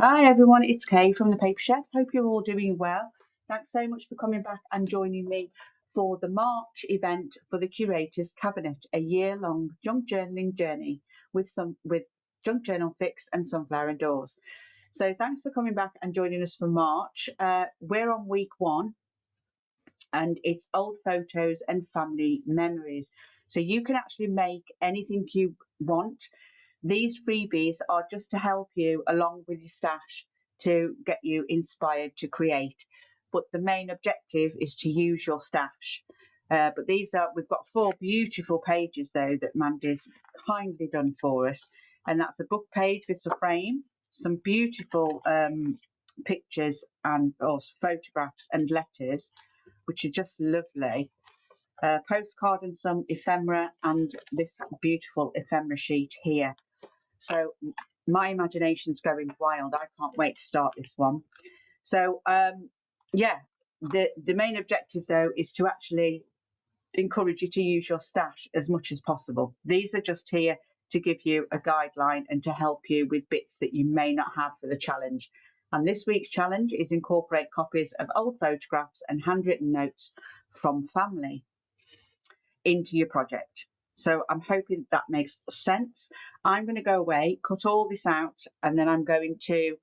Hi everyone, it's Kay from the Paper Shed. Hope you're all doing well. Thanks so much for coming back and joining me for the March event for the Curators Cabinet, a year-long junk journaling journey with Junk Journal Fix and Sunflower and Doors. So thanks for coming back and joining us for March. We're on week 1 and it's old photos and family memories. So you can actually make anything you want. These freebies are just to help you along with your stash to get you inspired to create. But the main objective is to use your stash. But we've got 4 beautiful pages though that Mandy's kindly done for us. And that's a book page with a frame, some beautiful pictures and photographs and letters, which are just lovely. Postcard and some ephemera, and this beautiful ephemera sheet here. So my imagination's going wild. I can't wait to start this one. So yeah, the main objective though is to actually encourage you to use your stash as much as possible. These are just here to give you a guideline and to help you with bits that you may not have for the challenge. And this week's challenge is incorporate copies of old photographs and handwritten notes from family into your project. So I'm hoping that makes sense. I'm going to go away, cut all this out, and then I'm going to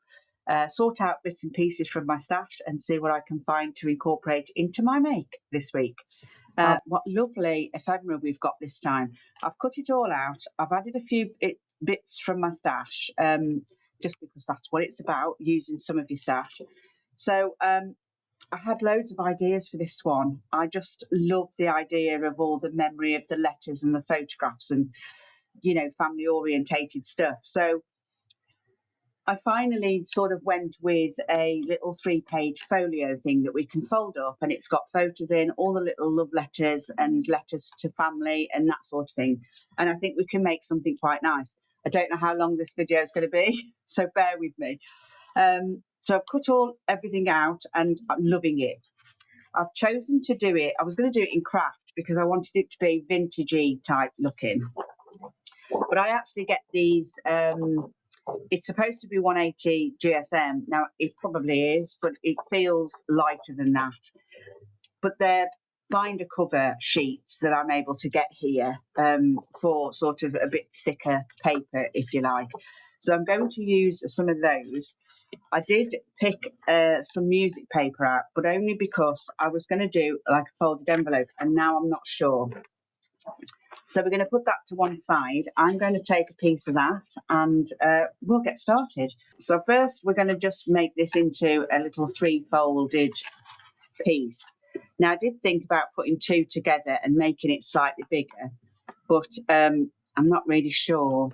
sort out bits and pieces from my stash and see what I can find to incorporate into my make this week. What lovely ephemera we've got this time. I've cut it all out. I've added a few bits from my stash, just because that's what it's about, using some of your stash. So I had loads of ideas for this one. I just love the idea of all the memory of the letters and the photographs and, you know, family orientated stuff. So I finally sort of went with a little 3-page folio thing that we can fold up, and it's got photos in, all the little love letters and letters to family and that sort of thing. And I think we can make something quite nice. I don't know how long this video is going to be, so bear with me. So I've cut everything out and I'm loving it. I've chosen to do it. I was going to do it in craft because I wanted it to be vintagey type looking. But I actually get these, it's supposed to be 180 GSM. Now it probably is, but it feels lighter than that. But they're binder cover sheets that I'm able to get here for sort of a bit thicker paper, if you like. So I'm going to use some of those. I did pick some music paper out, but only because I was going to do like a folded envelope, and now I'm not sure. So we're going to put that to one side. I'm going to take a piece of that and we'll get started. So first we're going to just make this into a little 3-folded piece. Now I did think about putting 2 together and making it slightly bigger, but I'm not really sure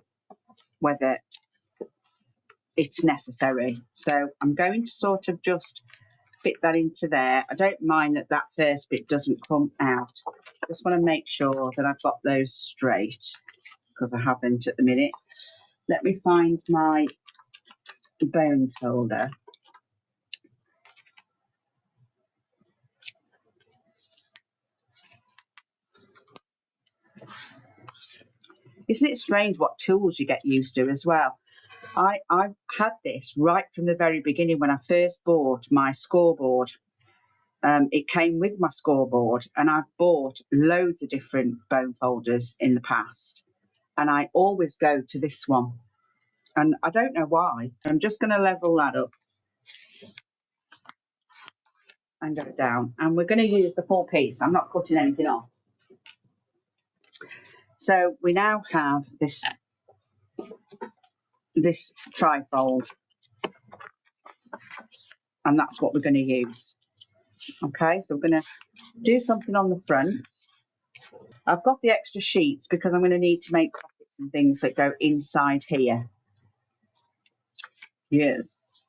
whether it's necessary. So I'm going to sort of just fit that into there. I don't mind that first bit doesn't come out. I just want to make sure that I've got those straight, because I haven't at the minute. Let me find my bones holder. Isn't it strange what tools you get used to as well? I've had this right from the very beginning when I first bought my scoreboard. It came with my scoreboard, and I've bought loads of different bone folders in the past, and I always go to this one, and I don't know why. I'm just going to level that up and go down, and we're going to use the full piece. I'm not cutting anything off. So we now have this trifold, and that's what we're going to use. Okay, so we're going to do something on the front. I've got the extra sheets because I'm going to need to make pockets and things that go inside here. Yes.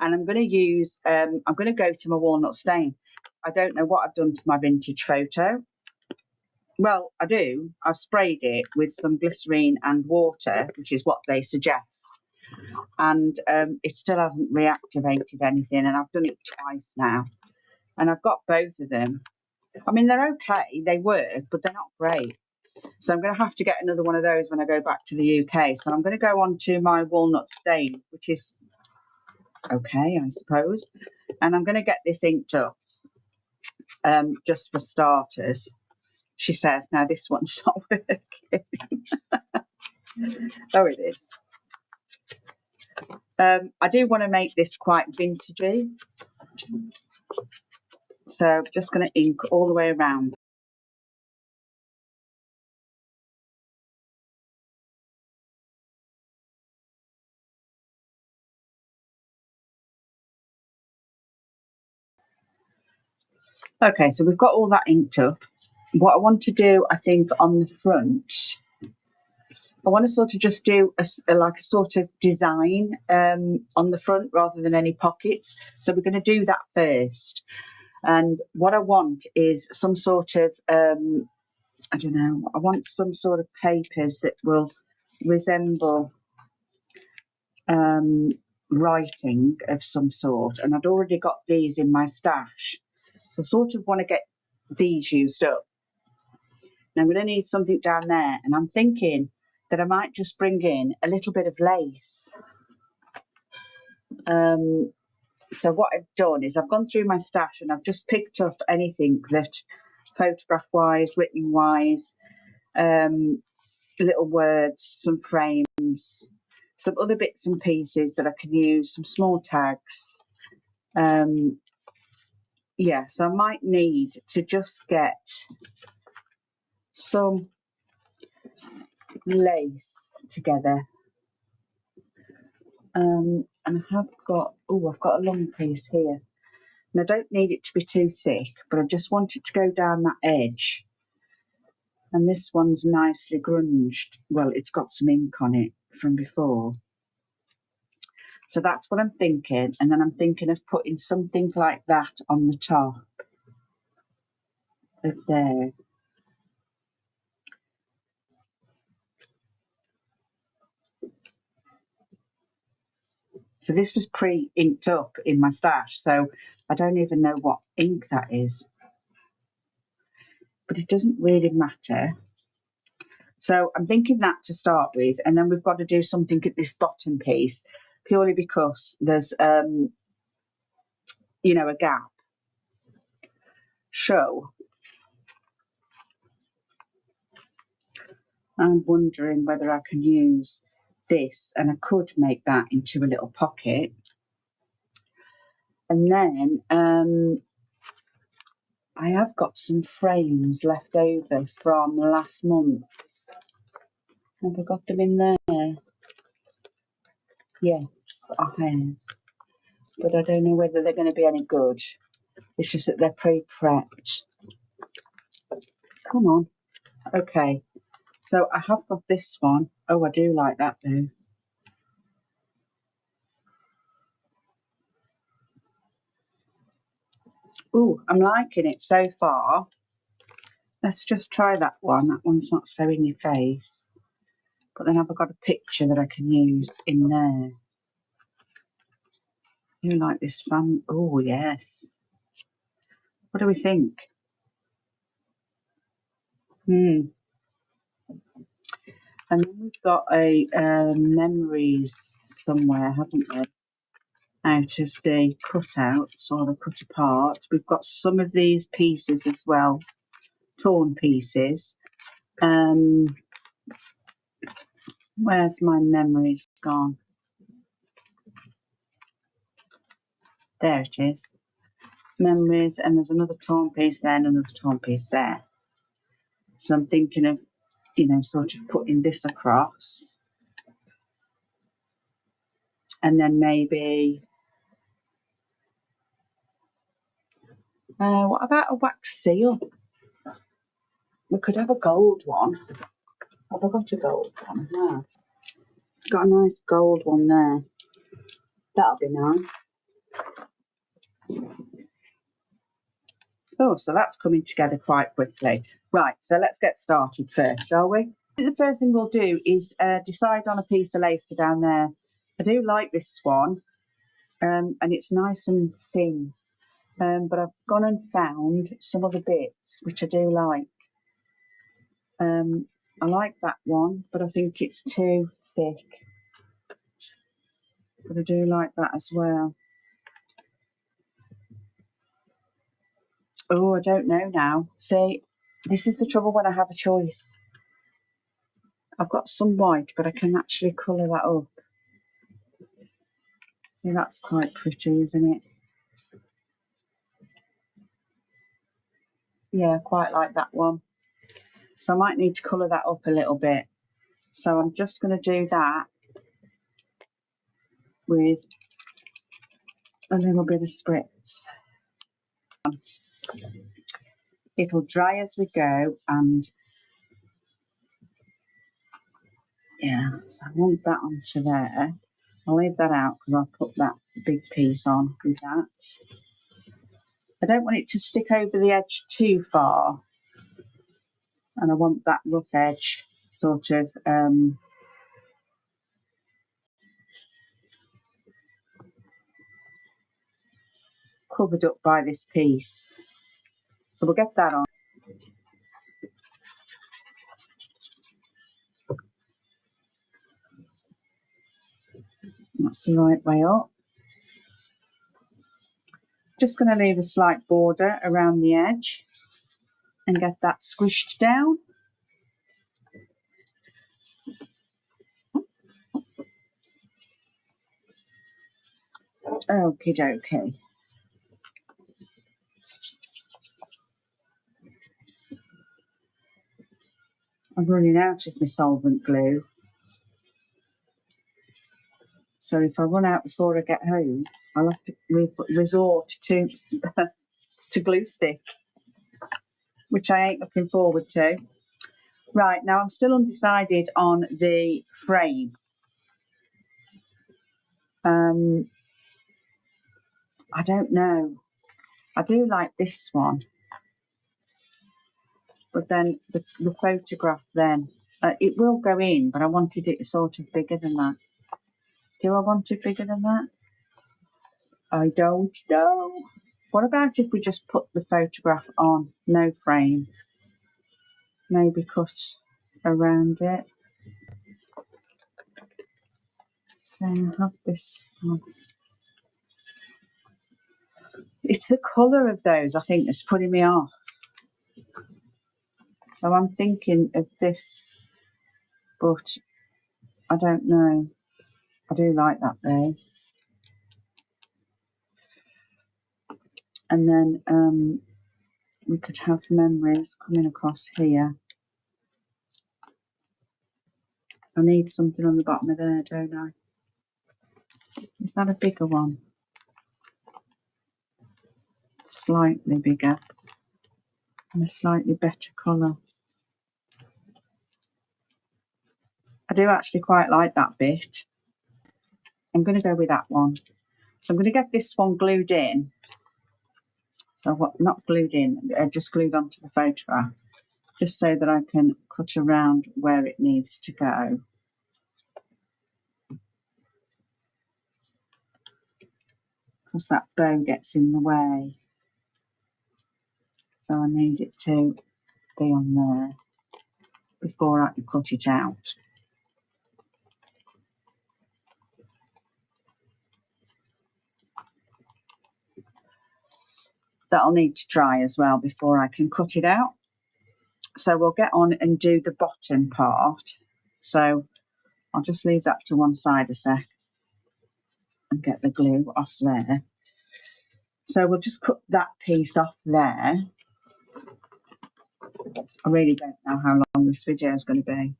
And I'm going to use, I'm going to go to my walnut stain. I don't know what I've done to my vintage photo. Well, I do. I've sprayed it with some glycerine and water, which is what they suggest. And it still hasn't reactivated anything. And I've done it twice now. And I've got both of them. I mean, they're okay. They work, but they're not great. So I'm going to have to get another one of those when I go back to the UK. So I'm going to go on to my walnut stain, which is okay, I suppose. And I'm going to get this inked up, just for starters. She says, now this one's not working. Oh, it is. I do want to make this quite vintagey. So just going to ink all the way around. Okay, so we've got all that inked up. What I want to do, I think, on the front, I want to sort of just do like a sort of design on the front rather than any pockets. So we're going to do that first. And what I want is some sort of, I don't know, I want some sort of papers that will resemble writing of some sort. And I'd already got these in my stash. So I sort of want to get these used up. Now I'm going to need something down there. And I'm thinking that I might just bring in a little bit of lace. So what I've done is I've gone through my stash and I've just picked up anything that photograph-wise, written-wise, little words, some frames, some other bits and pieces that I can use, some small tags. Yeah, so I might need to just get some lace together. And I have got, oh, I've got a long piece here. And I don't need it to be too thick, but I just want it to go down that edge. And this one's nicely grunged. Well, it's got some ink on it from before. So that's what I'm thinking. And then I'm thinking of putting something like that on the top of there. So this was pre-inked up in my stash. So I don't even know what ink that is. But it doesn't really matter. So I'm thinking that to start with. And then we've got to do something at this bottom piece, purely because there's, you know, a gap. So I'm wondering whether I can use this, and I could make that into a little pocket. And then I have got some frames left over from last month. Have I got them in there? Yes, I have. But I don't know whether they're going to be any good. It's just that they're pre-prepped. Come on. Okay. So I have got this one. Oh, I do like that though. Oh, I'm liking it so far. Let's just try that one. That one's not so in your face. But then I've got a picture that I can use in there. You like this fun? Oh, yes. What do we think? And then we've got a memories somewhere, haven't we? Out of the cutouts or the cut apart. We've got some of these pieces as well, torn pieces. Where's my memories gone? There it is. Memories, and there's another torn piece there and another torn piece there. So I'm thinking of, you know, sort of putting this across. And then maybe, what about a wax seal? We could have a gold one. Have I got a gold one? I have. Got a nice gold one there. That'll be nice. Oh, so that's coming together quite quickly. Right, so let's get started first, shall we? The first thing we'll do is decide on a piece of lace for down there. I do like this one, and it's nice and thin, but I've gone and found some other bits which I do like. I like that one, but I think it's too thick. But I do like that as well. Oh, I don't know now. See, this is the trouble when I have a choice. I've got some white, but I can actually colour that up. See, that's quite pretty, isn't it? Yeah, quite like that one. So I might need to colour that up a little bit. So I'm just going to do that with a little bit of spritz. It'll dry as we go, and yeah, so I want that onto there. I'll leave that out because I'll put that big piece on with that. I don't want it to stick over the edge too far, and I want that rough edge sort of covered up by this piece. So we'll get that on. That's the right way up. Just going to leave a slight border around the edge and get that squished down. Okie dokie. I'm running out of my solvent glue. So if I run out before I get home, I'll have to resort to to glue stick, which I ain't looking forward to. Right, now I'm still undecided on the frame. I don't know. I do like this one, but then the photograph then, it will go in, but I wanted it sort of bigger than that. Do I want it bigger than that? I don't know. What about if we just put the photograph on, no frame? Maybe cut around it. So I have this one. It's the colour of those, I think, that's putting me off. So I'm thinking of this, but I don't know. I do like that though. And then we could have memories coming across here. I need something on the bottom of there, don't I? Is that a bigger one? Slightly bigger. And a slightly better colour. I do actually quite like that bit. I'm going to go with that one. So I'm going to get this one glued in. So what, not glued in, just glued onto the photograph. Just so that I can cut around where it needs to go. Because that bow gets in the way. So I need it to be on there before I can cut it out. That'll need to dry as well before I can cut it out. So we'll get on and do the bottom part. So I'll just leave that to one side a sec and get the glue off there. So we'll just cut that piece off there. I really don't know how long this video is going to be.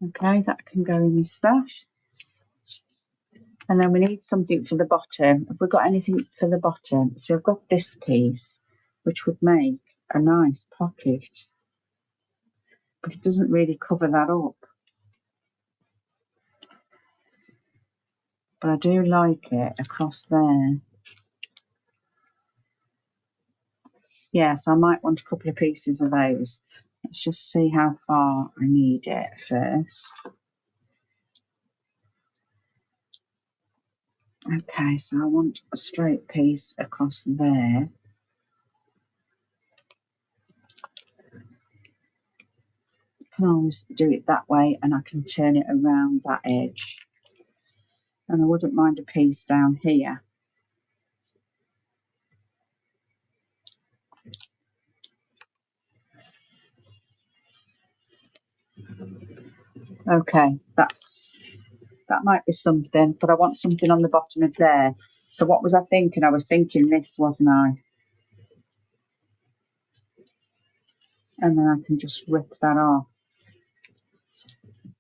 Okay, that can go in my stash. And then we need something for the bottom. Have we got anything for the bottom? So I've got this piece, which would make a nice pocket. But it doesn't really cover that up. But I do like it across there. Yes, I might want a couple of pieces of those. Let's just see how far I need it first. Okay, so I want a straight piece across there. can always do it that way, and I can turn it around that edge. And I wouldn't mind a piece down here. Okay, that might be something, but I want something on the bottom of there. So what was I thinking? I was thinking this, wasn't I? And then I can just rip that off.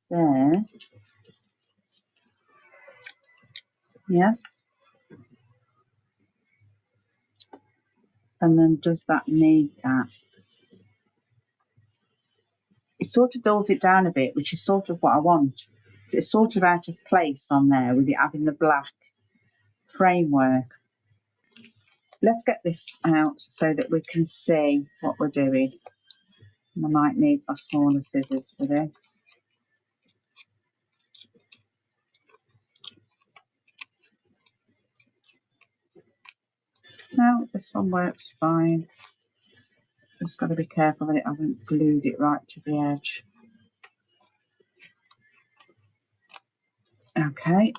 There. Yes. And then does that need that? It sort of dulls it down a bit, which is sort of what I want. It's sort of out of place on there with it having the black framework. Let's get this out so that we can see what we're doing. And I might need my smaller scissors for this. No, this one works fine. Just got to be careful that it hasn't glued it right to the edge. Okay.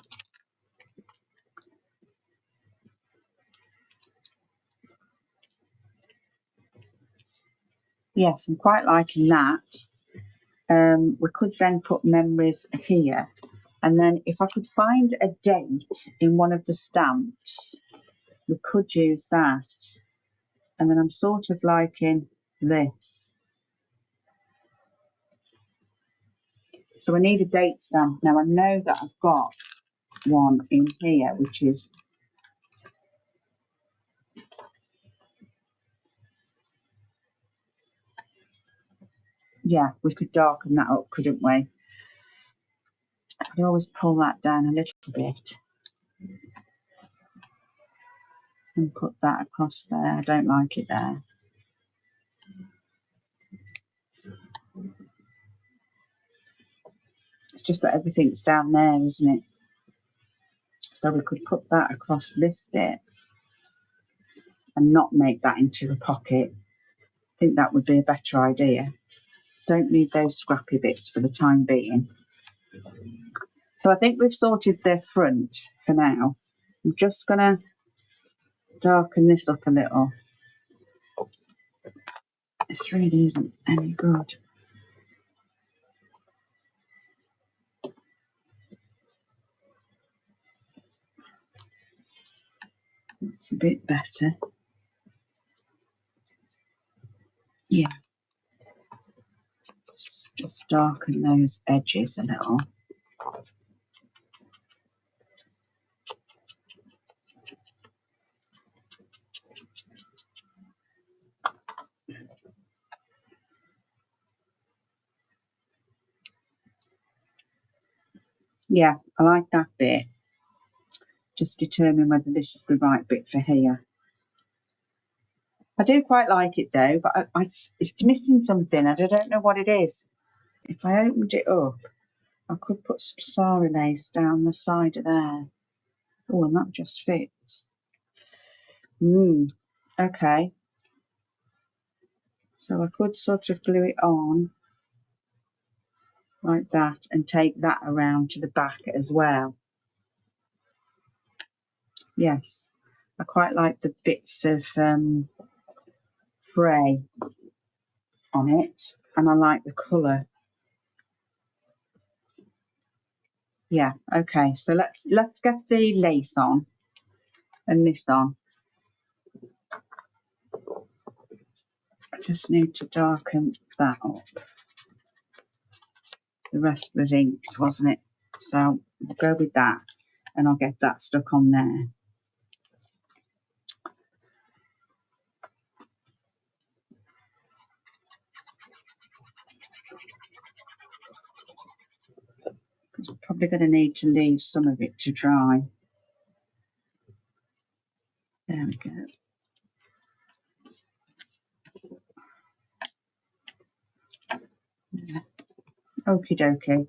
Yes, I'm quite liking that. We could then put memories here. And then if I could find a date in one of the stamps, we could use that. And then I'm sort of liking this. So I need a date stamp. Now I know that I've got one in here, which is yeah, we could darken that up, couldn't we? I could always pull that down a little bit and put that across there. I don't like it there. It's just that everything's down there, isn't it? So we could put that across this bit and not make that into a pocket. I think that would be a better idea. Don't need those scrappy bits for the time being. So I think we've sorted the front for now. I'm just going to darken this up a little. This really isn't any good. It's a bit better. Yeah. Just darken those edges a little. Yeah, I like that bit. Just determine whether this is the right bit for here. I do quite like it though, but it's missing something and I don't know what it is. If I opened it up, I could put some Sari lace down the side of there. Oh, and that just fits. Okay. So I could sort of glue it on like that and take that around to the back as well. Yes, I quite like the bits of fray on it, and I like the colour. Yeah, okay, so let's get the lace on and this on. I just need to darken that up. The rest was inked, wasn't it? So we'll go with that and I'll get that stuck on there. Because we're probably going to need to leave some of it to dry. There we go. Yeah. Okie dokie.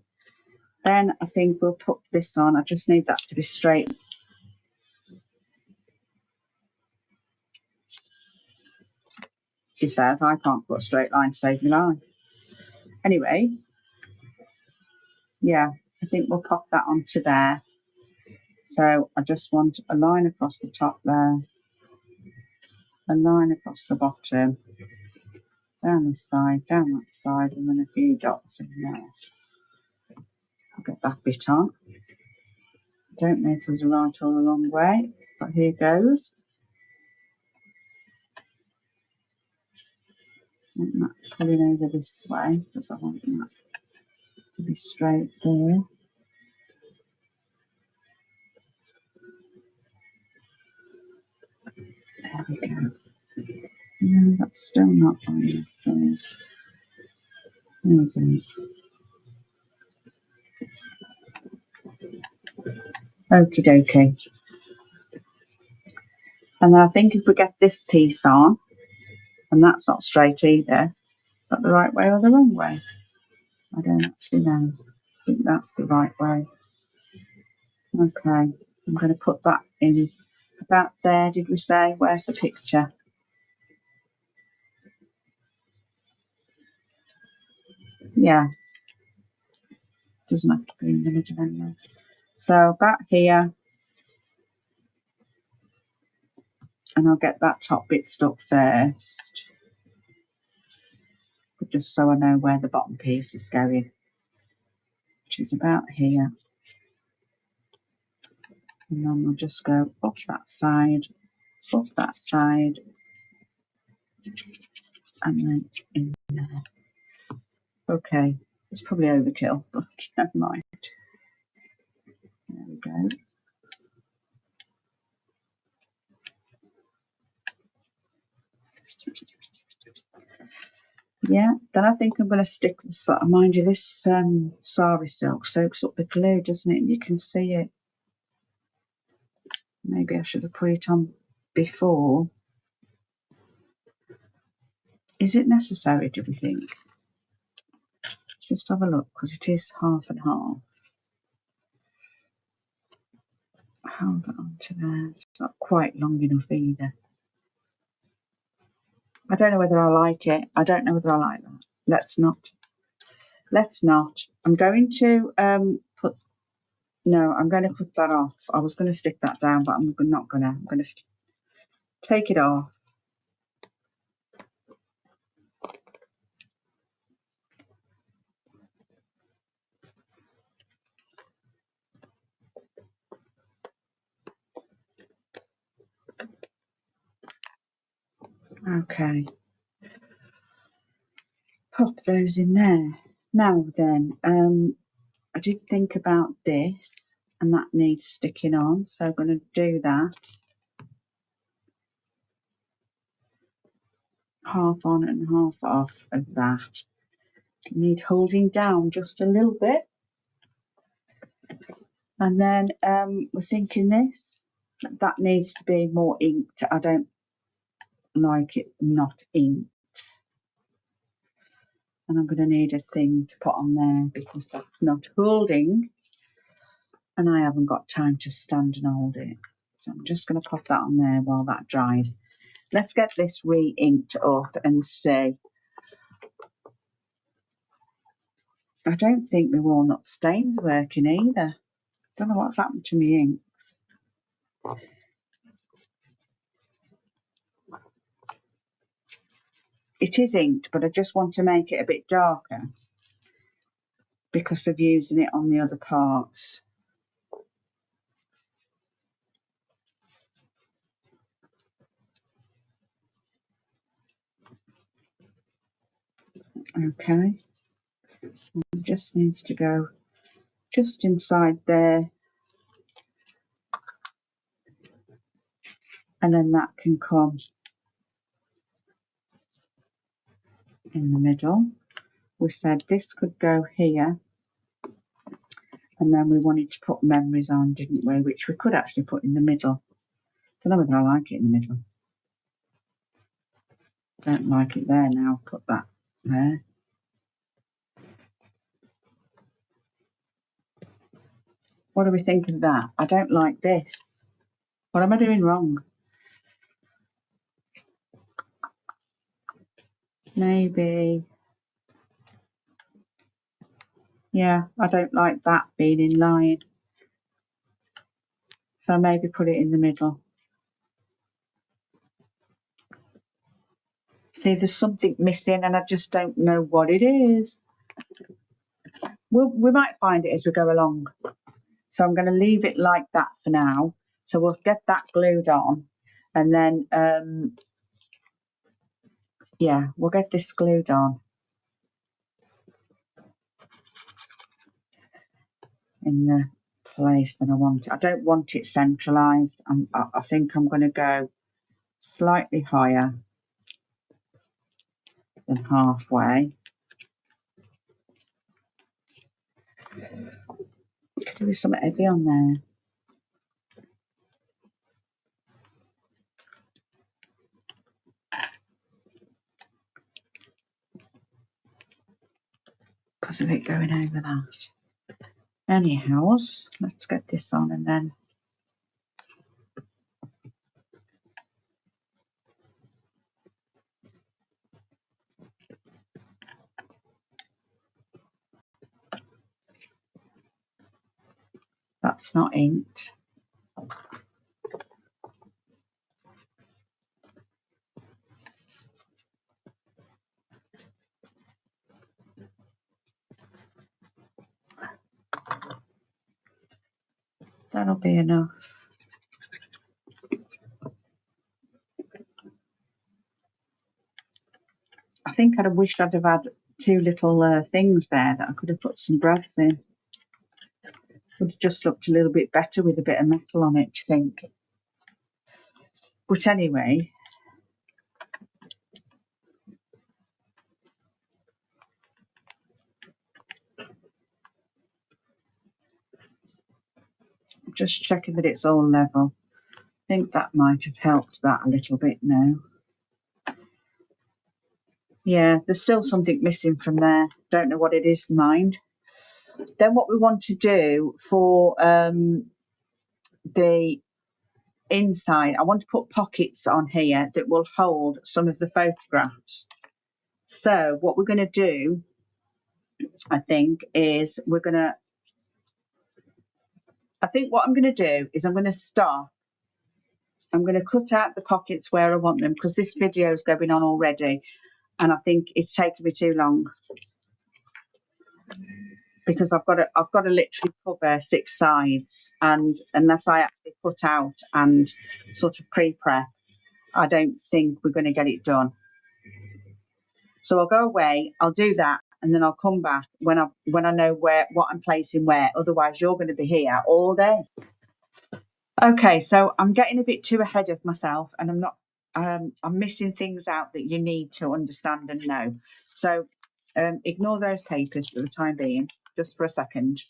Then I think we'll put this on. I just need that to be straight. She says, I can't put a straight line to save my life. Anyway, yeah, I think we'll pop that onto there. So I just want a line across the top there, a line across the bottom, down this side, down that side, and then a few dots in there. I'll get that bit on. I don't know if there's a right or a wrong way, but here goes. I want that pulling over this way because I want that to be straight there. There we go. No, that's still not on there. There we go. Okie dokie. And I think if we get this piece on, and that's not straight either, is that the right way or the wrong way? I don't actually know. I think that's the right way. Okay, I'm going to put that in about there, did we say? Where's the picture? Yeah, doesn't have to be in the middle anyway. So about here, and I'll get that top bit stuck first, but just so I know where the bottom piece is going, which is about here. And then we'll just go up that side, and then in there. Okay, it's probably overkill, but never mind. There we go. Yeah, then I think I'm going to stick this, mind you, this sari silk soaks up the glue, doesn't it? And you can see it. Maybe I should have put it on before. Is it necessary, do we think? Let's just have a look, because it is half and half. Hold that onto there. It's not quite long enough either. I don't know whether I like it. I don't know whether I like that. Let's not. I'm going to put. No, I'm going to put that off. I was going to stick that down, but I'm not going to. I'm going to take it off. Okay. Pop those in there. Now then, I did think about this, and that needs sticking on, so I'm going to do that. Half on and half off of that. Need holding down just a little bit. And then we're thinking this, that needs to be more inked. I don't like it not inked. And I'm going to need a thing to put on there because that's not holding. And I haven't got time to stand and hold it. So I'm just going to pop that on there while that dries. Let's get this re-inked up and see. I don't think the walnut stain's working either. Don't know what's happened to my inks. It is inked, but I just want to make it a bit darker because of using it on the other parts. Okay, it just needs to go just inside there, and then that can come in the middle. We said this could go here, and then we wanted to put memories on, didn't we? Which we could actually put in the middle. Don't know whether I like it in the middle. Don't like it there now. Put that there. What do we think of that? I don't like this. What am I doing wrong? Maybe Yeah, I don't like that being in line. So maybe put it in the middle. See, there's something missing and I just don't know what it is. We might find it as we go along. So I'm going to leave it like that for now. So we'll get that glued on and then, yeah, we'll get this glued on in the place that I want it. I don't want it centralised. I think I'm going to go slightly higher than halfway. There is something heavy on there. Because of it going over that. Anyhow, let's get this on and then that's not inked. That'll be enough. I think I'd have wished I'd have had two little things there that I could have put some brads in. Would have just looked a little bit better with a bit of metal on it, do you think? But anyway, I'm just checking that it's all level. I think that might have helped that a little bit now. Yeah, there's still something missing from there. Don't know what it is, mind. Then what we want to do for the inside, I want to put pockets on here that will hold some of the photographs. So what we're going to do, I think, is what I'm going to do is I'm going to cut out the pockets where I want them because this video is going on already and I think it's taken me too long because I've got to literally cover 6 sides, and unless I actually cut out and sort of pre-prep, I don't think we're going to get it done. So I'll go away, I'll do that, and then I'll come back when I know what I'm placing where. Otherwise, you're going to be here all day. Okay, so I'm getting a bit too ahead of myself, and I'm not. I'm missing things out that you need to understand and know. So ignore those papers for the time being, just for a second.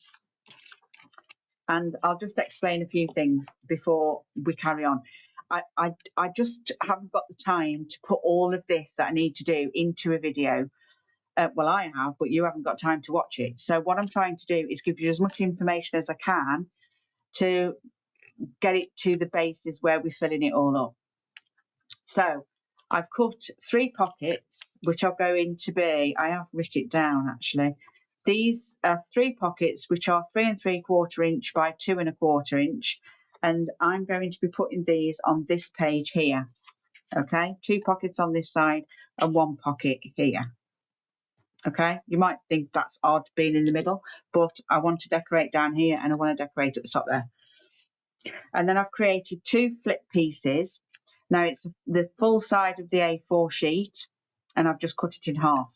And I'll just explain a few things before we carry on. I just haven't got the time to put all of this that I need to do into a video. Well, I have, but you haven't got time to watch it. So what I'm trying to do is give you as much information as I can to get it to the basis where we're filling it all up. So I've cut 3 pockets, which are going to be, I have written it down actually. These are 3 pockets, which are 3 3/4 inch by 2 1/4 inch. And I'm going to be putting these on this page here. Okay, 2 pockets on this side and 1 pocket here. Okay, you might think that's odd being in the middle, but I want to decorate down here and I want to decorate at the top there. And then I've created 2 flip pieces. Now it's the full side of the A4 sheet and I've just cut it in half.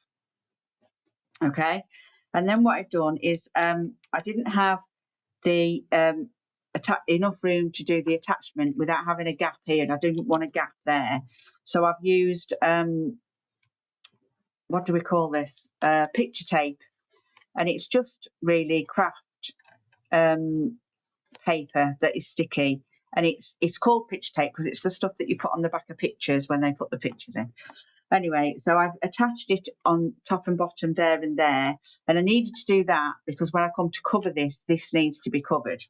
Okay, and then what I've done is I didn't have the enough room to do the attachment without having a gap here, and I didn't want a gap there. So I've used what do we call this? Picture tape, and it's just really craft paper that is sticky, and it's called picture tape because it's the stuff that you put on the back of pictures when they put the pictures in. Anyway, so I've attached it on top and bottom there and there, and I needed to do that because when I come to cover this needs to be covered.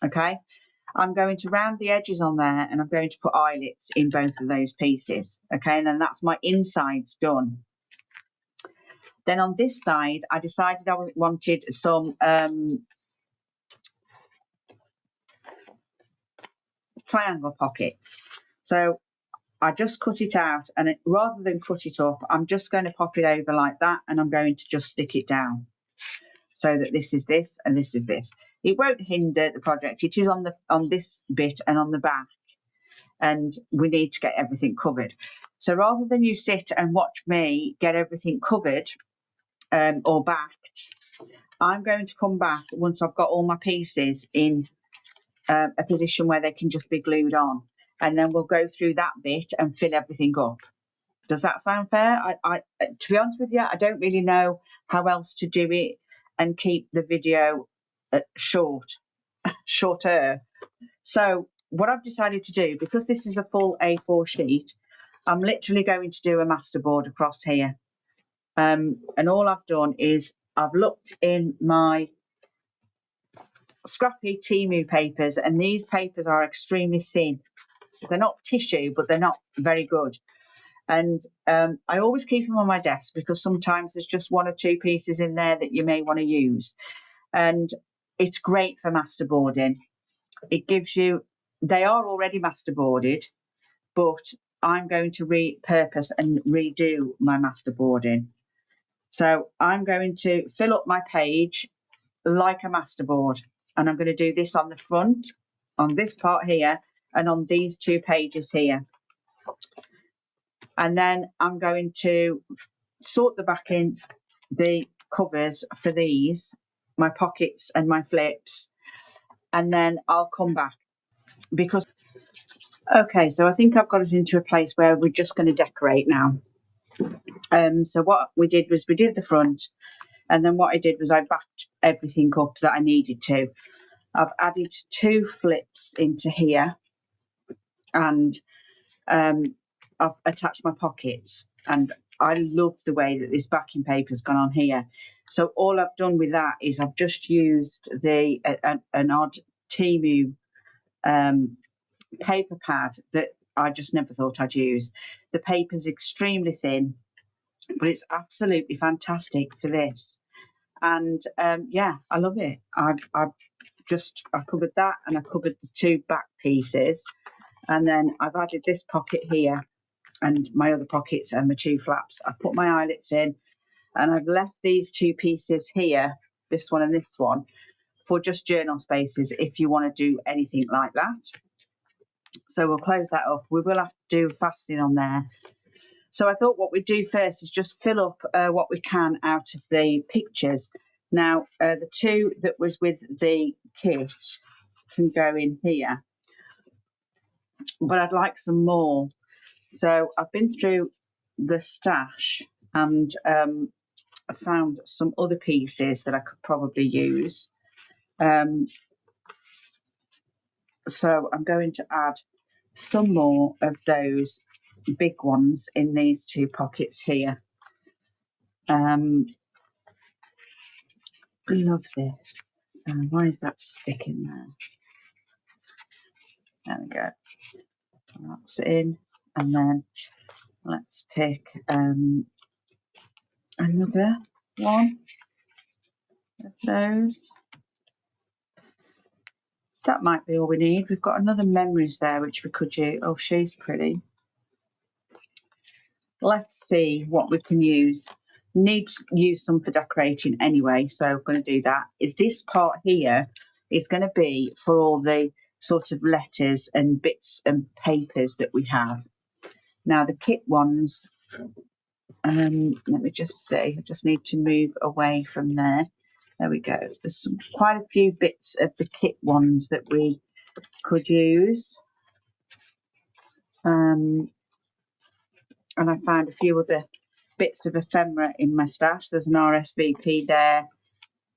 Okay, I'm going to round the edges on there and I'm going to put eyelets in both of those pieces. Okay, and then that's my insides done. Then on this side, I decided I wanted some triangle pockets. So I just cut it out, and rather than cut it up, I'm just going to pop it over like that, and I'm going to just stick it down so that this is this and this is this. It won't hinder the project. It is on this bit and on the back, and we need to get everything covered. So rather than you sit and watch me get everything covered or backed, I'm going to come back once I've got all my pieces in a position where they can just be glued on, and then we'll go through that bit and fill everything up. Does that sound fair? I to be honest with you, I don't really know how else to do it and keep the video shorter. So what I've decided to do, because this is a full A4 sheet, I'm literally going to do a masterboard across here. And all I've done is I've looked in my scrappy Temu papers, and these papers are extremely thin. They're not tissue, but they're not very good. And I always keep them on my desk because sometimes there's just one or two pieces in there that you may want to use. And it's great for masterboarding. It gives you, they are already masterboarded, but I'm going to repurpose and redo my masterboarding. So I'm going to fill up my page like a masterboard, and I'm going to do this on the front, on this part here, and on these two pages here. And then I'm going to sort the back in, the covers for these, my pockets and my flips, and then I'll come back because, okay, so I think I've got us into a place where we're just going to decorate now. So what we did was we did the front, and then what I did was I backed everything up that I needed to. I've added 2 flips into here, and I've attached my pockets, and I love the way that this backing paper's gone on here. So all I've done with that is I've just used the an odd Temu paper pad that I just never thought I'd use. The paper's extremely thin, but it's absolutely fantastic for this. And yeah, I love it. I covered that, and I covered the 2 back pieces, and then I've added this pocket here and my other pockets and my 2 flaps. I've put my eyelets in, and I've left these 2 pieces here, this one and this one, for just journal spaces if you want to do anything like that. So we'll close that up. We will have to do fastening on there. So I thought what we'd do first is just fill up what we can out of the pictures. Now, the 2 that was with the kit can go in here, but I'd like some more. So I've been through the stash, and I found some other pieces that I could probably use. So I'm going to add some more of those big ones in these 2 pockets here. I love this. So why is that sticking there? There we go. That's in, and then let's pick another one of those. That might be all we need. We've got another memories there which we could use. Oh, she's pretty. Let's see what we can use. Need to use some for decorating anyway, so I'm going to do that. This part here is going to be for all the sort of letters and bits and papers that we have. Now the kit ones, let me just see, I just need to move away from there. There we go. There's quite a few bits of the kit ones that we could use. And I found a few other bits of ephemera in my stash. There's an RSVP there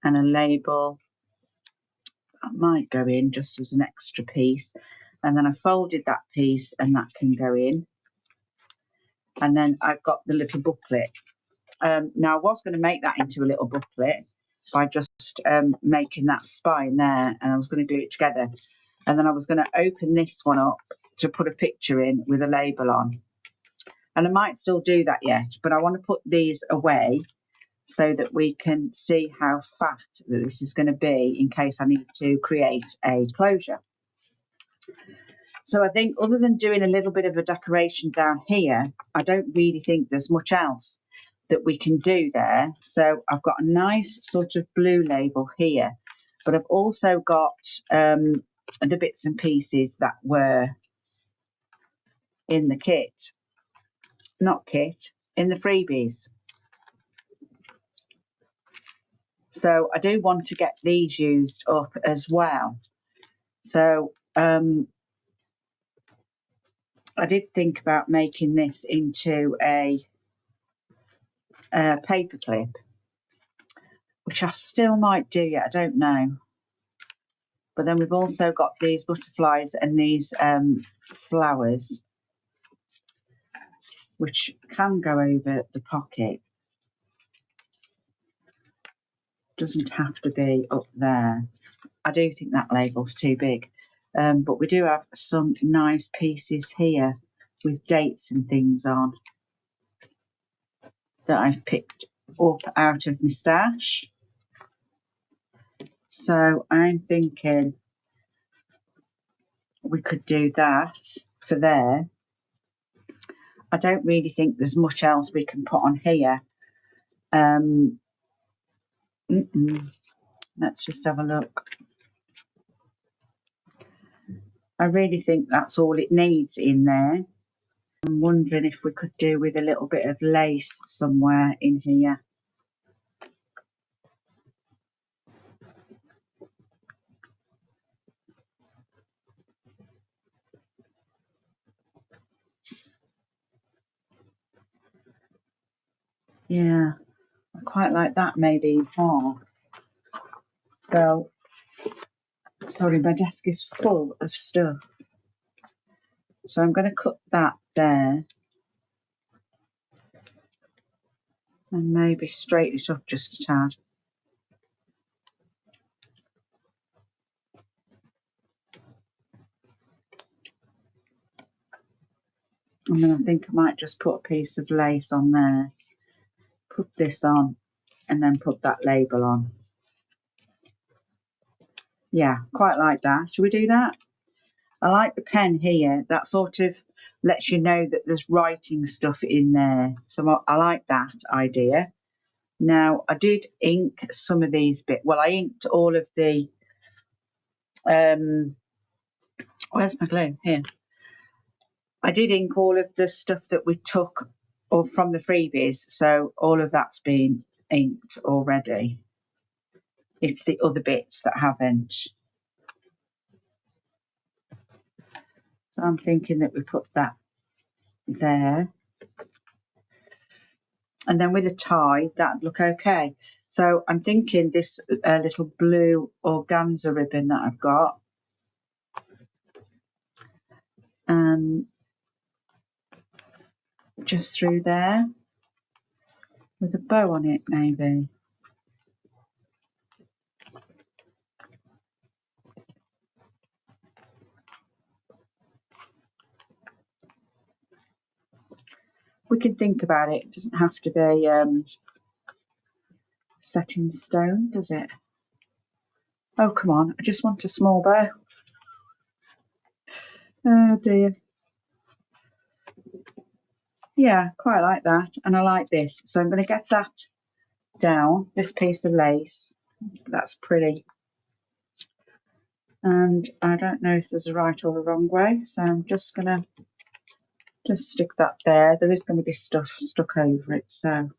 and a label. That might go in just as an extra piece. And then I folded that piece, and that can go in. And then I've got the little booklet. Now I was going to make that into a little booklet by just making that spine there, and I was going to glue it together. And then I was going to open this one up to put a picture in with a label on. And I might still do that yet, but I want to put these away so that we can see how fat this is going to be in case I need to create a closure. So I think other than doing a little bit of a decoration down here, I don't really think there's much else that we can do there. So I've got a nice sort of blue label here, but I've also got the bits and pieces that were in the kit, in the freebies. So I do want to get these used up as well. So I did think about making this into a paper clip, which I still might do yet, I don't know. But then we've also got these butterflies and these flowers, which can go over the pocket. Doesn't have to be up there. I do think that label's too big. But we do have some nice pieces here with dates and things on that I've picked up out of my stash. So I'm thinking we could do that for there. I don't really think there's much else we can put on here. Let's just have a look. I really think that's all it needs in there. I'm wondering if we could do with a little bit of lace somewhere in here. Yeah, I quite like that maybe in half. So, sorry, my desk is full of stuff. So I'm going to cut that there. And maybe straighten it up just a tad. And then I think I might just put a piece of lace on there. Put this on and then put that label on. Yeah, quite like that. Should we do that? I like the pen here. That sort of lets you know that there's writing stuff in there. So I like that idea. Now, I did ink some of these bits. Well, I inked all of the... where's my glue? Here. I did ink all of the stuff that we took or from the freebies. So all of that's been inked already. It's the other bits that haven't. So I'm thinking that we put that there. And then with a tie, that'd look okay. So I'm thinking this little blue organza ribbon that I've got. Just through there. With a bow on it, maybe. We can think about it. It doesn't have to be set in stone, does it? Oh, come on. I just want a small bow. Oh, dear. Yeah, quite like that. And I like this. So I'm going to get that down, this piece of lace. That's pretty. And I don't know if there's a right or a wrong way. So I'm just going to just stick that there. There is going to be stuff stuck over it. So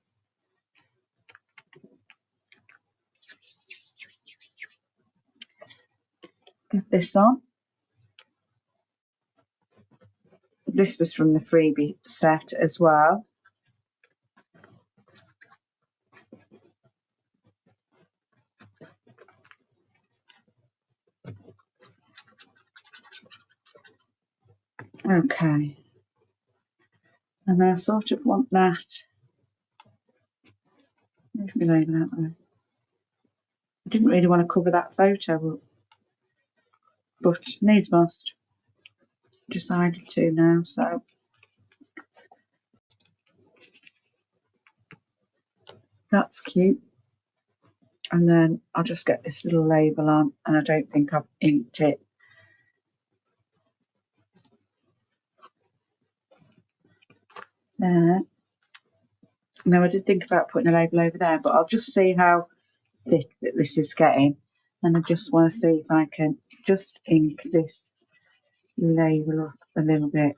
get this on. This was from the freebie set as well. Okay. And I sort of want that. Move me over that way. I didn't really want to cover that photo, but needs must. Decided to now, so That's cute. And then I'll just get this little label on, and I don't think I've inked it. There. Now I did think about putting a label over there, but I'll just see how thick that this is getting. And I just want to see if I can just ink this label up a little bit.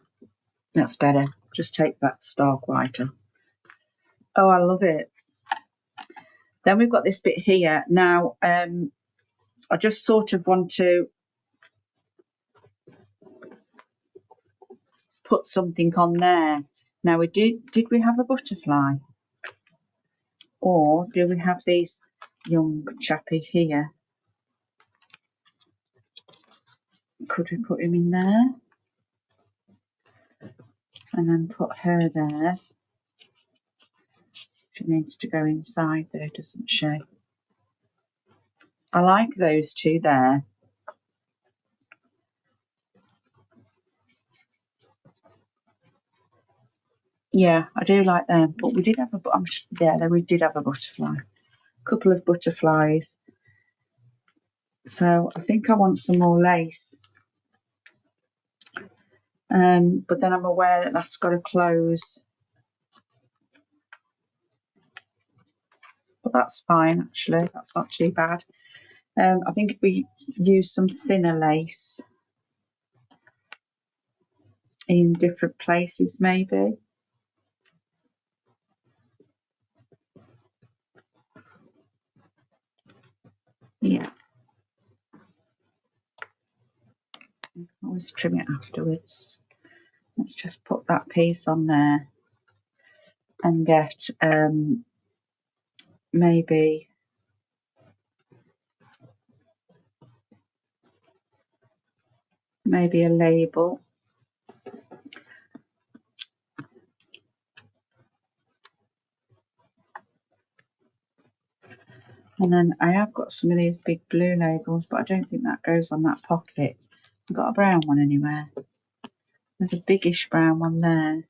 That's better. Just take that stark white off. Oh, I love it. Then we've got this bit here. Now, I just sort of want to put something on there. Now, did we have a butterfly? Or do we have these young chappy here? Could we put him in there? And then put her there. She needs to go inside though, doesn't she? I like those two there. Yeah, I do like them, but we did have we did have a butterfly. A couple of butterflies. So I think I want some more lace. But then I'm aware that that's got to close. But that's fine, actually. That's not too bad. I think if we use some thinner lace in different places, maybe. Yeah. Always trim it afterwards. Let's just put that piece on there and get maybe a label. And then I have got some of these big blue labels, but I don't think that goes on that pocket. I've got a brown one anywhere. There's a biggish brown one there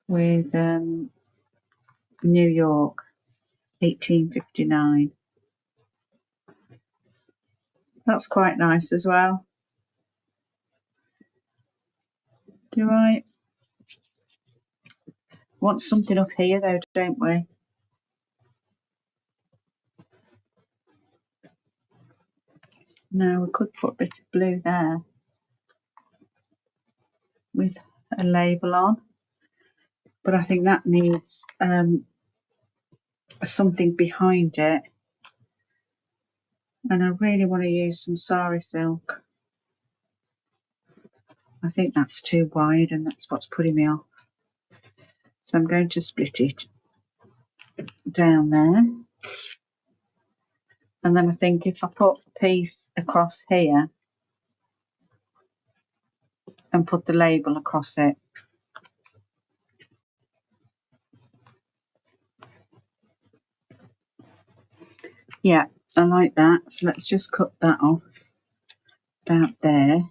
with New York, 1859. That's quite nice as well. You're right. Want something up here though, don't we? Now we could put a bit of blue there with a label on, but I think that needs something behind it, and I really want to use some sari silk. I think that's too wide, and that's what's putting me off. So I'm going to split it down there, and then I think if I put a piece across here and put the label across it, yeah, I like that. So let's just cut that off about there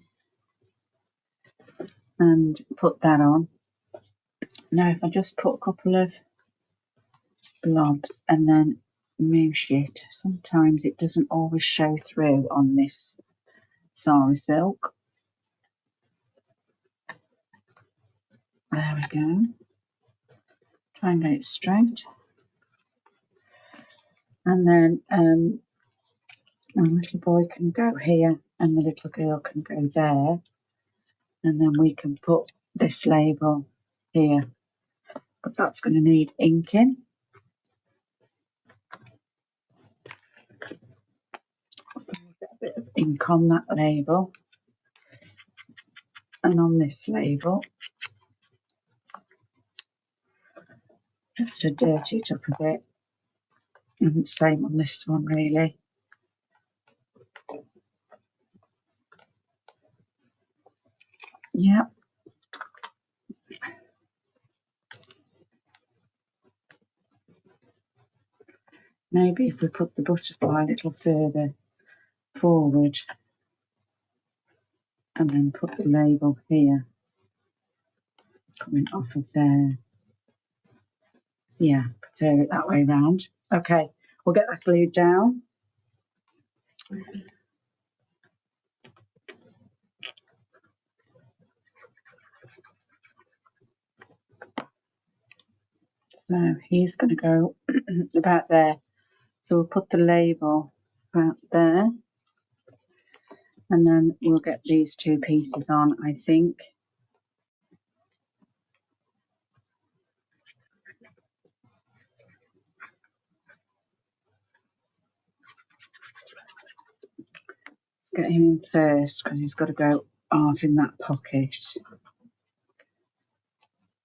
and put that on. Now if I just put a couple of blobs and then moosh it, sometimes it doesn't always show through on this sari silk. There we go. Try and get it straight. And then my little boy can go here and the little girl can go there, and then we can put this label here, but that's going to need inking. So we'll get a bit of ink on that label and on this label, just to dirty it up a bit, and same on this one really. Yeah. Maybe if we put the butterfly a little further forward and then put the label here, coming off of there. Yeah, turn it that way round. Okay, we'll get that glued down. So he's going to go about there. So we'll put the label about there. And then we'll get these two pieces on, I think. Let's get him in first because he's got to go half in that pocket.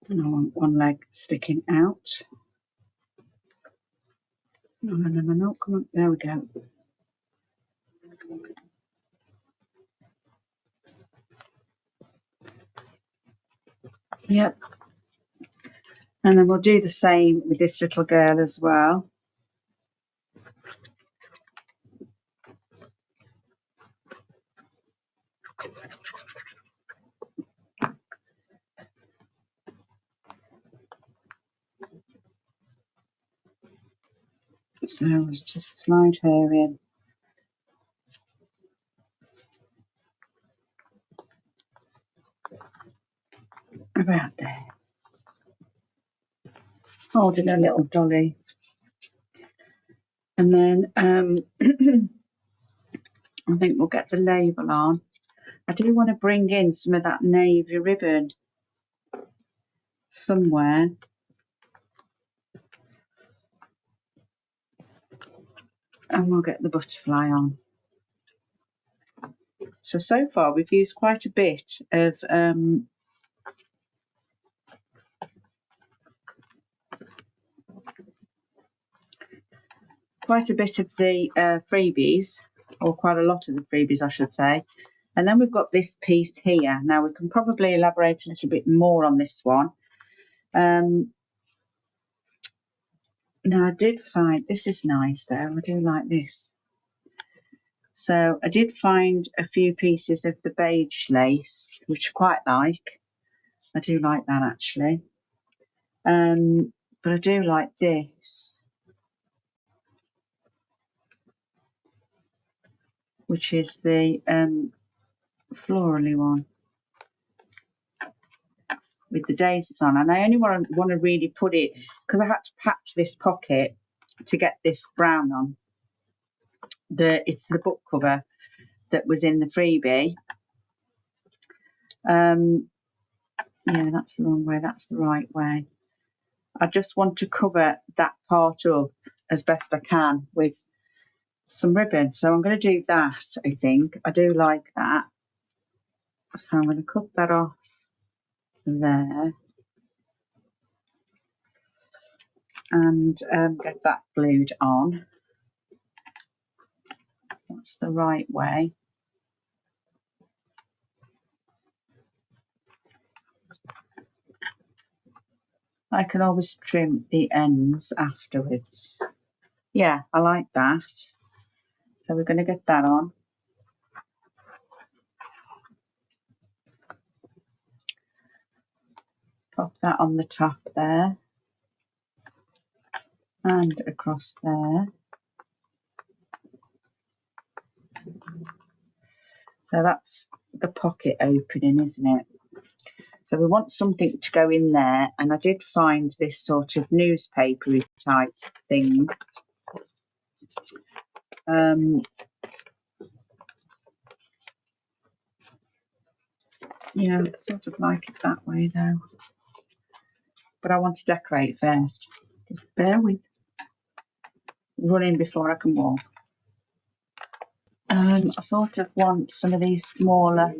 And I want one leg sticking out. No, come on, there we go. Yep. And then we'll do the same with this little girl as well. So let's just slide her in. About there. Holding a little dolly. And then I think we'll get the label on. I do want to bring in some of that navy ribbon somewhere. And we'll get the butterfly on. So far we've used quite a bit of the freebies, or quite a lot of the freebies I should say. And then we've got this piece here. Now we can probably elaborate a little bit more on this one. Now I did find, this is nice though, I do like this. So I did find a few pieces of the beige lace, which I quite like. I do like that actually. But I do like this, which is the florally one with the daisies on. And I only want to really put it, because I had to patch this pocket to get this brown on. It's the book cover that was in the freebie. Yeah, that's the wrong way, that's the right way. I just want to cover that part up as best I can with some ribbon. So I'm going to do that, I think. I do like that. So I'm going to cut that off there. And get that glued on. That's the right way. I can always trim the ends afterwards. Yeah, I like that. So we're going to get that on. Pop that on the top there. And across there. So that's the pocket opening, isn't it? So we want something to go in there, and I did find this sort of newspapery type thing. Yeah, sort of like it that way though. But I want to decorate first. Just bear with. Running before I can walk. I sort of want some of these smaller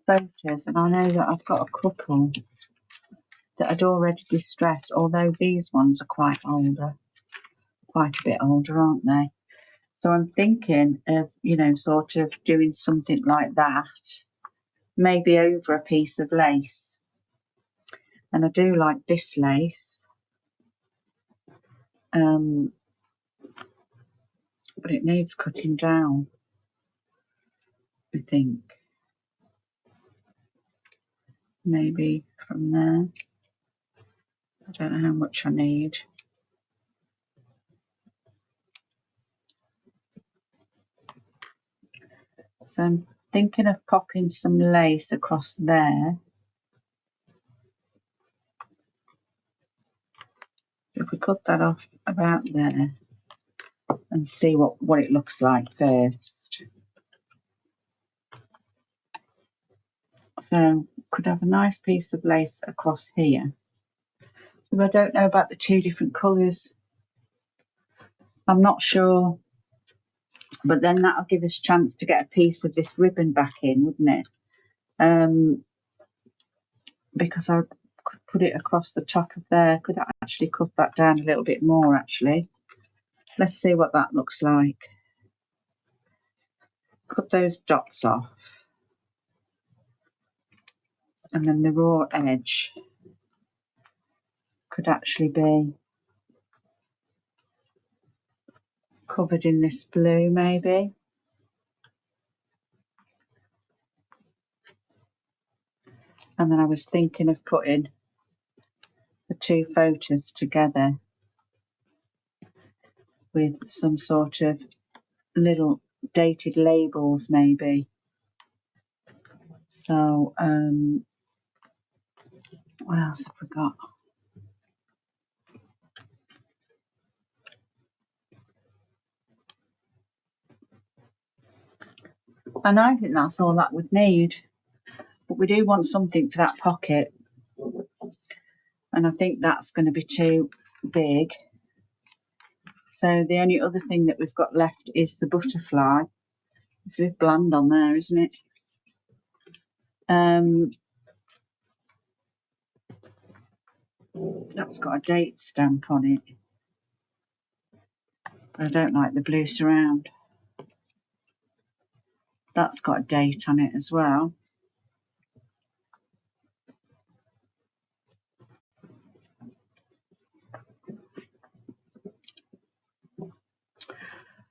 photos, and I know that I've got a couple that I'd already distressed, although these ones are quite older, quite a bit older, aren't they? So I'm thinking of, you know, sort of doing something like that, maybe over a piece of lace. And I do like this lace, but it needs cutting down, I think. Maybe from there. I don't know how much I need. So I'm thinking of popping some lace across there. So if we cut that off about there and see what it looks like first. So could have a nice piece of lace across here. So I don't know about the two different colours. I'm not sure. But then that'll give us a chance to get a piece of this ribbon back in, wouldn't it? Because I could put it across the top of there. Could I actually cut that down a little bit more, actually? Let's see what that looks like. Cut those dots off. And then the raw edge could actually be covered in this blue, maybe. And then I was thinking of putting the two photos together with some sort of little dated labels, maybe. So, what else have we got? And I think that's all that we'd need. But we do want something for that pocket. And I think that's going to be too big. So the only other thing that we've got left is the butterfly. It's a bit bland on there, isn't it? That's got a date stamp on it. But I don't like the blue surround. That's got a date on it as well.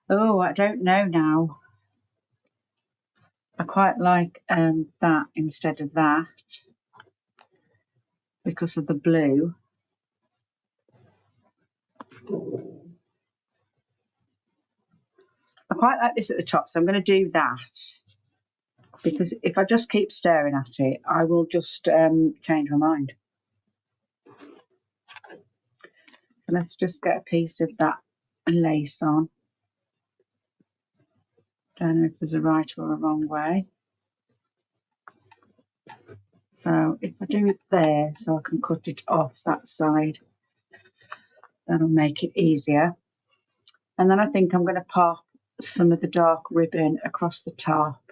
Oh, I don't know now. I quite like that instead of that because of the blue. I quite like this at the top, so I'm going to do that. Because if I just keep staring at it, I will just change my mind. So let's just get a piece of that lace on. Don't know if there's a right or a wrong way. So if I do it there, so I can cut it off that side, that'll make it easier. And then I think I'm going to pop some of the dark ribbon across the top.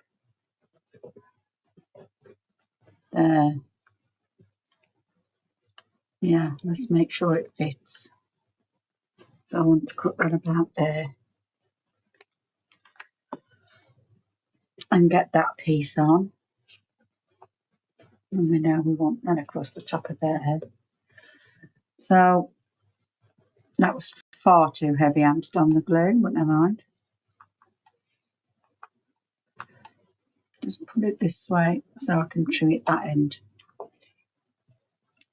There. Yeah, let's make sure it fits. So I want to cut that about there. And get that piece on. And we know we want that across the top of their head. So that was far too heavy-handed on the glue, but never mind. Just put it this way so I can trim it that end.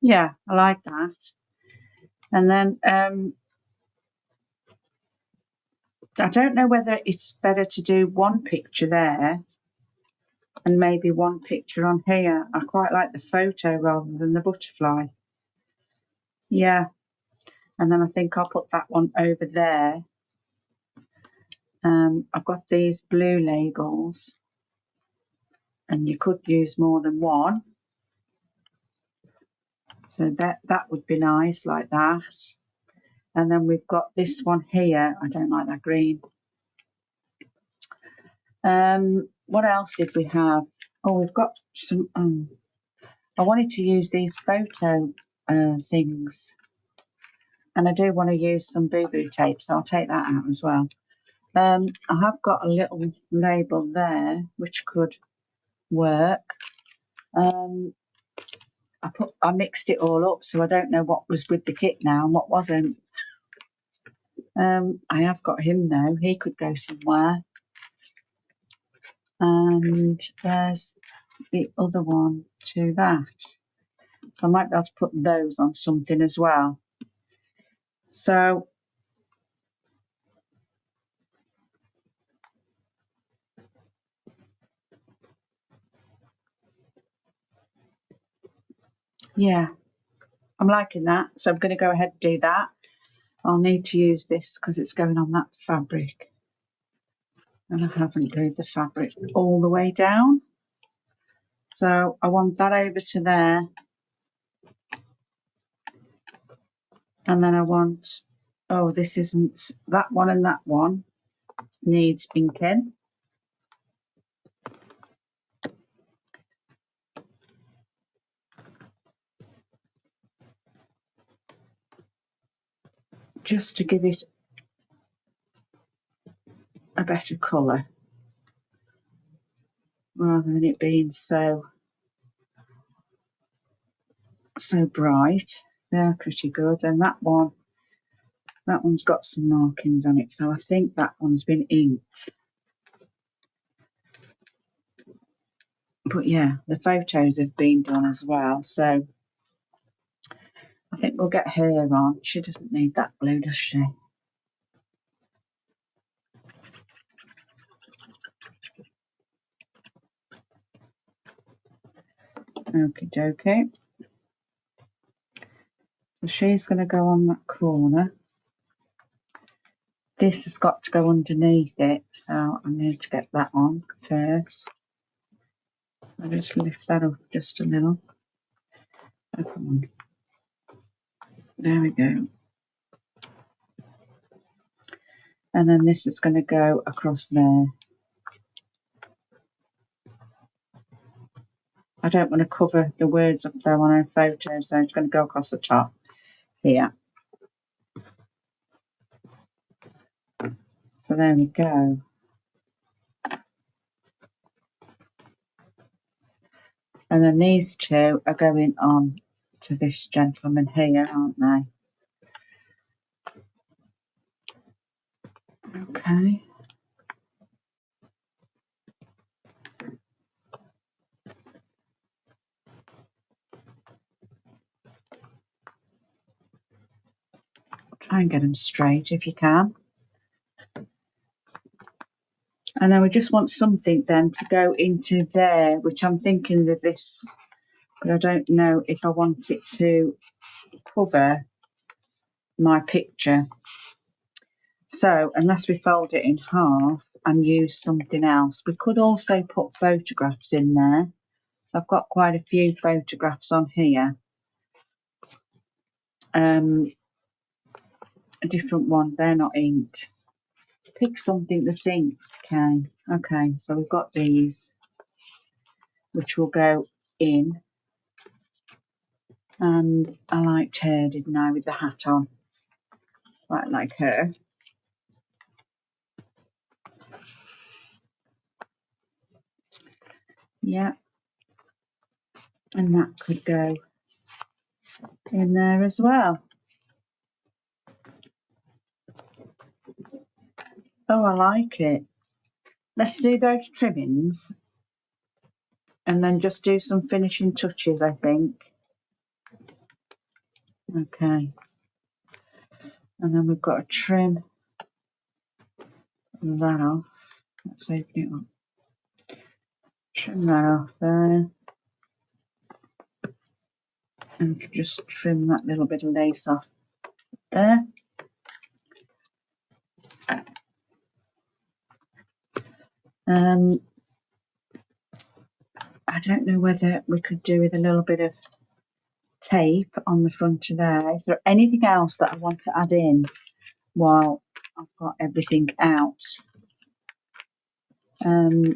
Yeah, I like that. And then I don't know whether it's better to do one picture there and maybe one picture on here. I quite like the photo rather than the butterfly. Yeah. And then I think I'll put that one over there. I've got these blue labels. And you could use more than one. So that would be nice, like that. And then we've got this one here. I don't like that green. What else did we have? Oh, we've got some... I wanted to use these photo things. And I do want to use some boo-boo tape, so I'll take that out as well. I have got a little label there, which could work. I mixed it all up, so I don't know what was with the kit now and what wasn't. I have got him though. He could go somewhere. And there's the other one to that. So I might be able to put those on something as well. So yeah, I'm liking that. So I'm going to go ahead and do that. I'll need to use this because it's going on that fabric. And I haven't glued the fabric all the way down. So I want that over to there. And then I want, oh, this isn't, that one and that one needs inking. Just to give it a better colour. Rather than it being so bright. They're pretty good. And that one's got some markings on it, so I think that one's been inked. But yeah, the photos have been done as well, so I think we'll get her on. She doesn't need that glue, does she? Okie dokie. So she's going to go on that corner. This has got to go underneath it, so I need to get that on first. I'll just lift that up just a little. Oh, come on. There we go. And then this is going to go across there. I don't want to cover the words up there on our photo, so it's going to go across the top here. So there we go. And then these two are going on to this gentleman here, aren't they? Okay. Try and get them straight if you can. And then we just want something then to go into there, which I'm thinking of this, but I don't know if I want it to cover my picture. So unless we fold it in half and use something else, we could also put photographs in there. So I've got quite a few photographs on here. A different one, they're not inked. Pick something that's inked, okay. Okay, so we've got these, which will go in. And I liked her, didn't I, with the hat on? Quite like her. Yeah. And that could go in there as well. Oh, I like it. Let's do those trimmings and then just do some finishing touches, I think. Okay. And then we've got to trim that off. Let's open it up. Trim that off there. And just trim that little bit of lace off there. I don't know whether we could do with a little bit of tape on the front of there. Is there anything else that I want to add in while I've got everything out? No,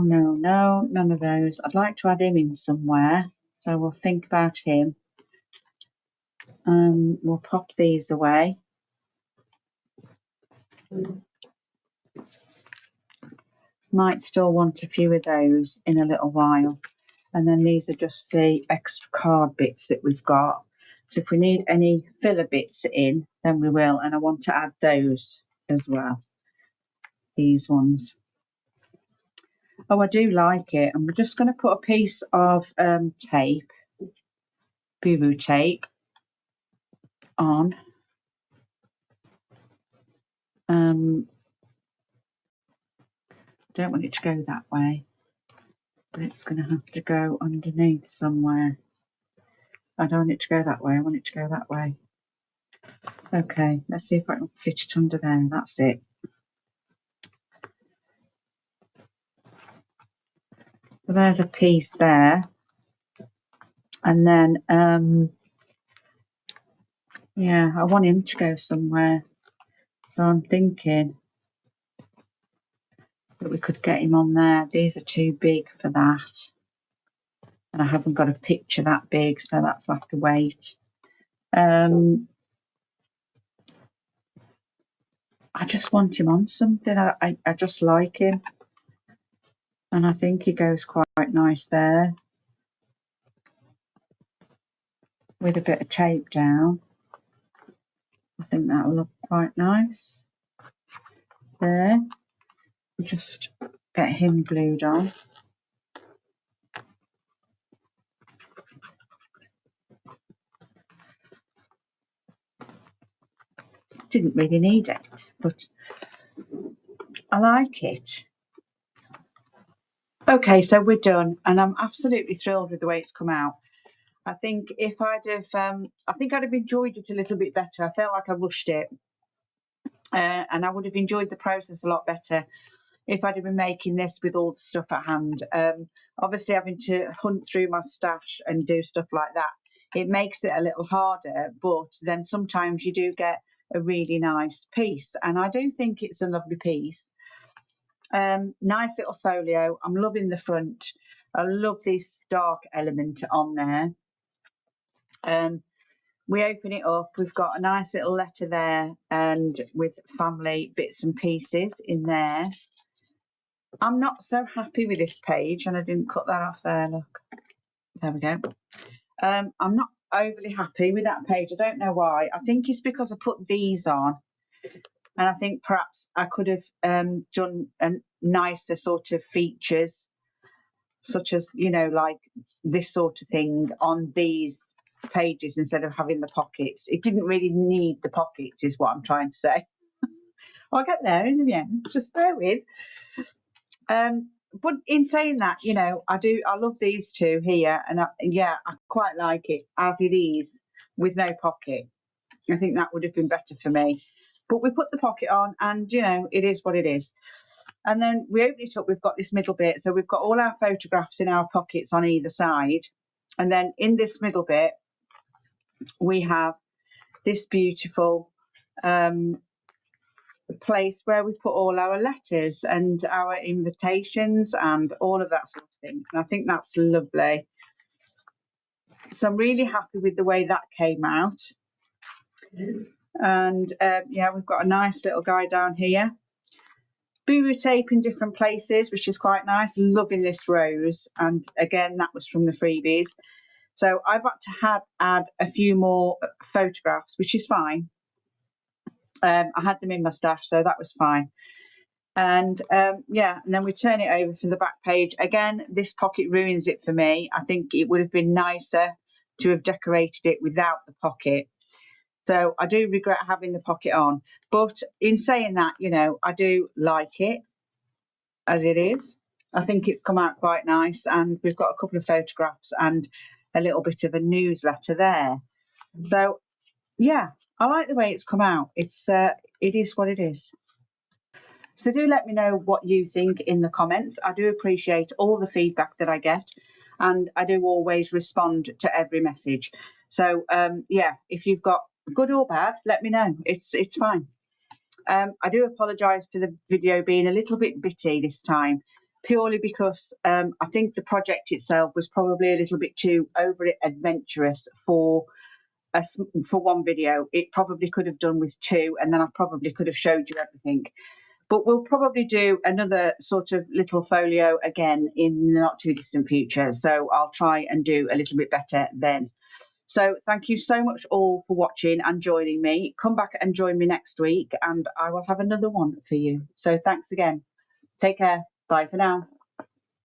none of those. I'd like to add him in somewhere, so we'll think about him. We'll pop these away. Might still want a few of those in a little while. And then these are just the extra card bits that we've got. So if we need any filler bits in, then we will. And I want to add those as well. These ones. Oh, I do like it. And we're just going to put a piece of tape boo-boo tape on. Don't want it to go that way, but it's going to have to go underneath somewhere. I don't want it to go that way, I want it to go that way. Okay, let's see if I can fit it under there. That's it. So there's a piece there. And then, yeah, I want him to go somewhere. So I'm thinking that we could get him on there. These are too big for that. And I haven't got a picture that big, so that's have to wait. I just want him on something. I just like him. And I think he goes quite nice there. With a bit of tape down. I think that'll look quite nice. There. Just get him glued on. Didn't really need it, but I like it. Okay, so we're done, and I'm absolutely thrilled with the way it's come out. I think if I'd have, I think I'd have enjoyed it a little bit better. I felt like I rushed it, and I would have enjoyed the process a lot better if I'd have been making this with all the stuff at hand. Obviously, having to hunt through my stash and do stuff like that, it makes it a little harder, but then sometimes you do get a really nice piece, and I do think it's a lovely piece. Nice little folio. I'm loving the front. I love this dark element on there. We open it up, we've got a nice little letter there, and with family bits and pieces in there. I'm not so happy with this page, and I didn't cut that off there, look. There we go. I'm not overly happy with that page. I don't know why. I think it's because I put these on, and I think perhaps I could have done a nicer sort of features, such as, you know, like this sort of thing on these pages instead of having the pockets. It didn't really need the pockets, is what I'm trying to say. I'll get there in the end, just bear with. But in saying that, you know, I love these two here, and yeah, I quite like it as it is with no pocket. I think that would have been better for me, but we put the pocket on, and you know, it is what it is. And then we open it up, we've got this middle bit, so we've got all our photographs in our pockets on either side, and then in this middle bit we have this beautiful place where we put all our letters and our invitations and all of that sort of thing, and I think that's lovely. So I'm really happy with the way that came out. And yeah, we've got a nice little guy down here. Boo tape in different places, which is quite nice. Loving this rose, and again, that was from the freebies. So I've got to add a few more photographs, which is fine. I had them in my stash, so that was fine. And yeah, and then we turn it over to the back page. Again, this pocket ruins it for me. I think it would have been nicer to have decorated it without the pocket. So I do regret having the pocket on. But in saying that, you know, I do like it as it is. I think it's come out quite nice, and we've got a couple of photographs and a little bit of a newsletter there. So yeah, I like the way it's come out. It is what it is. So do let me know what you think in the comments. I do appreciate all the feedback that I get, and I do always respond to every message. So yeah, if you've got good or bad, let me know. It's fine. I do apologise for the video being a little bit bitty this time, purely because I think the project itself was probably a little bit too over adventurous for one video. It probably could have done with two, and then I probably could have showed you everything. But we'll probably do another sort of little folio again in the not too distant future. So I'll try and do a little bit better then. So thank you so much all for watching and joining me. Come back and join me next week, and I will have another one for you. So thanks again. Take care. Bye for now.